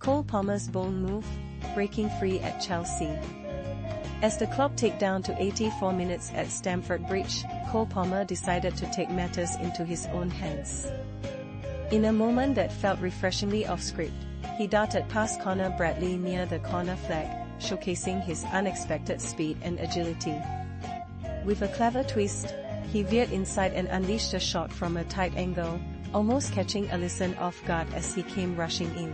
Cole Palmer's bold move, breaking free at Chelsea. As the clock ticked down to 84 minutes at Stamford Bridge, Cole Palmer decided to take matters into his own hands. In a moment that felt refreshingly off-script, he darted past Conor Bradley near the corner flag, showcasing his unexpected speed and agility. With a clever twist, he veered inside and unleashed a shot from a tight angle, almost catching Alisson off guard as he came rushing in.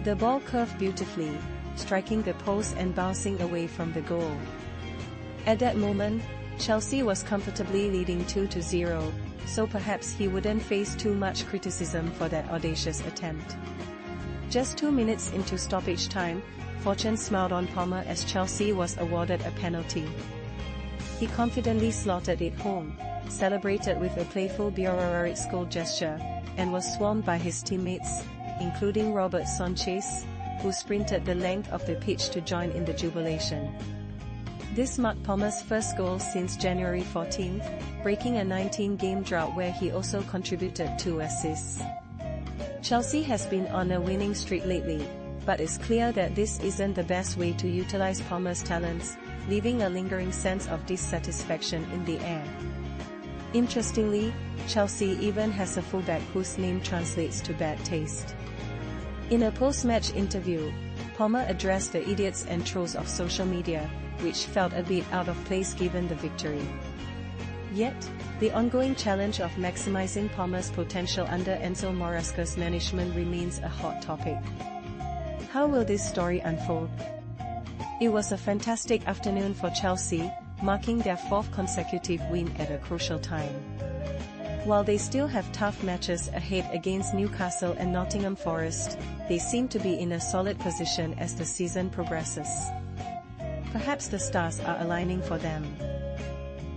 The ball curved beautifully, striking the post and bouncing away from the goal. At that moment, Chelsea was comfortably leading 2-0, so perhaps he wouldn't face too much criticism for that audacious attempt. Just 2 minutes into stoppage time, fortune smiled on Palmer as Chelsea was awarded a penalty. He confidently slotted it home, celebrated with a playful bureaucratic school gesture, and was swarmed by his teammates, including Robert Sanchez, who sprinted the length of the pitch to join in the jubilation. This marked Palmer's first goal since January 14, breaking a 19-game drought where he also contributed 2 assists. Chelsea has been on a winning streak lately, but it's clear that this isn't the best way to utilize Palmer's talents, leaving a lingering sense of dissatisfaction in the air. Interestingly, Chelsea even has a fullback whose name translates to bad taste. In a post-match interview, Palmer addressed the idiots and trolls of social media, which felt a bit out of place given the victory. Yet, the ongoing challenge of maximizing Palmer's potential under Enzo Maresca's management remains a hot topic. How will this story unfold? It was a fantastic afternoon for Chelsea, marking their 4th consecutive win at a crucial time. While they still have tough matches ahead against Newcastle and Nottingham Forest, they seem to be in a solid position as the season progresses. Perhaps the stars are aligning for them.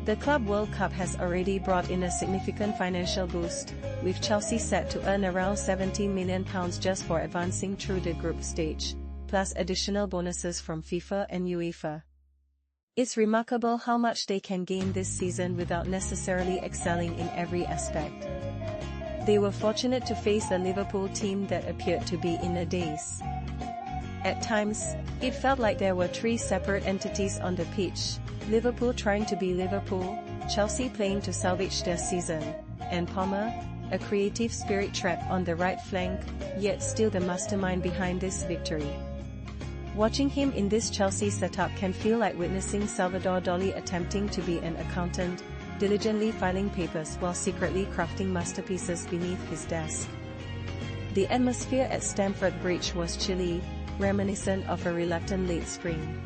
The Club World Cup has already brought in a significant financial boost, with Chelsea set to earn around £70 million just for advancing through the group stage, plus additional bonuses from FIFA and UEFA. It's remarkable how much they can gain this season without necessarily excelling in every aspect. They were fortunate to face a Liverpool team that appeared to be in a daze. At times, it felt like there were 3 separate entities on the pitch: Liverpool trying to be Liverpool, Chelsea playing to salvage their season, and Palmer, a creative spirit trap on the right flank, yet still the mastermind behind this victory. Watching him in this Chelsea setup can feel like witnessing Salvador Dali attempting to be an accountant, diligently filing papers while secretly crafting masterpieces beneath his desk. The atmosphere at Stamford Bridge was chilly, reminiscent of a reluctant late spring.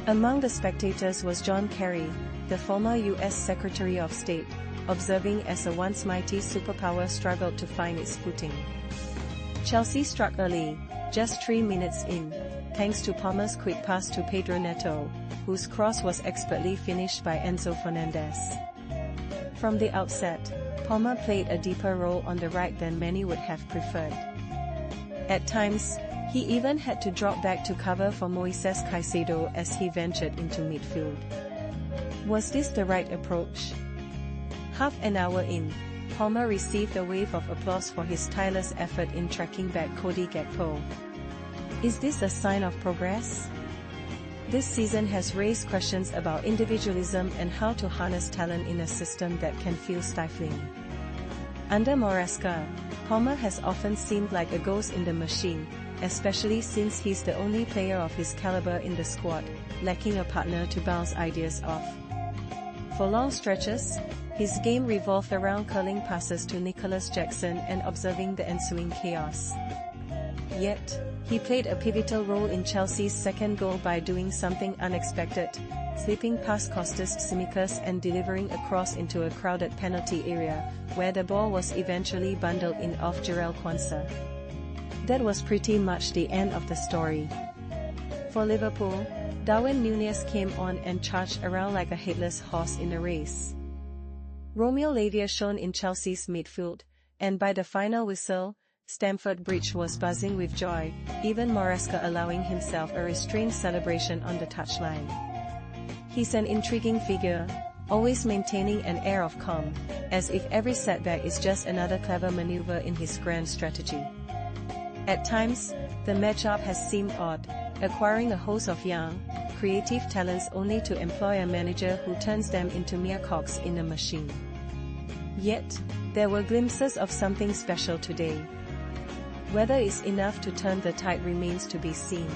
Among the spectators was John Kerry, the former US Secretary of State, observing as a once mighty superpower struggled to find its footing. Chelsea struck early, just 3 minutes in, thanks to Palmer's quick pass to Pedro Neto, whose cross was expertly finished by Enzo Fernandez. From the outset, Palmer played a deeper role on the right than many would have preferred. At times, he even had to drop back to cover for Moises Caicedo as he ventured into midfield. Was this the right approach? Half an hour in, Palmer received a wave of applause for his tireless effort in tracking back Cody Gakpo. Is this a sign of progress? This season has raised questions about individualism and how to harness talent in a system that can feel stifling. Under Maresca, Palmer has often seemed like a ghost in the machine, especially since he's the only player of his caliber in the squad, lacking a partner to bounce ideas off. For long stretches, his game revolved around curling passes to Nicholas Jackson and observing the ensuing chaos. Yet, he played a pivotal role in Chelsea's second goal by doing something unexpected, slipping past Kostas Tsimikas and delivering a cross into a crowded penalty area, where the ball was eventually bundled in off Jarell Quansah. That was pretty much the end of the story. For Liverpool, Darwin Núñez came on and charged around like a headless horse in a race. Romeo Lavia shone in Chelsea's midfield, and by the final whistle, Stamford Bridge was buzzing with joy, even Maresca allowing himself a restrained celebration on the touchline. He's an intriguing figure, always maintaining an air of calm, as if every setback is just another clever maneuver in his grand strategy. At times, the matchup has seemed odd, acquiring a host of young, creative talents only to employ a manager who turns them into mere cogs in a machine. Yet, there were glimpses of something special today. Whether it's enough to turn the tide remains to be seen.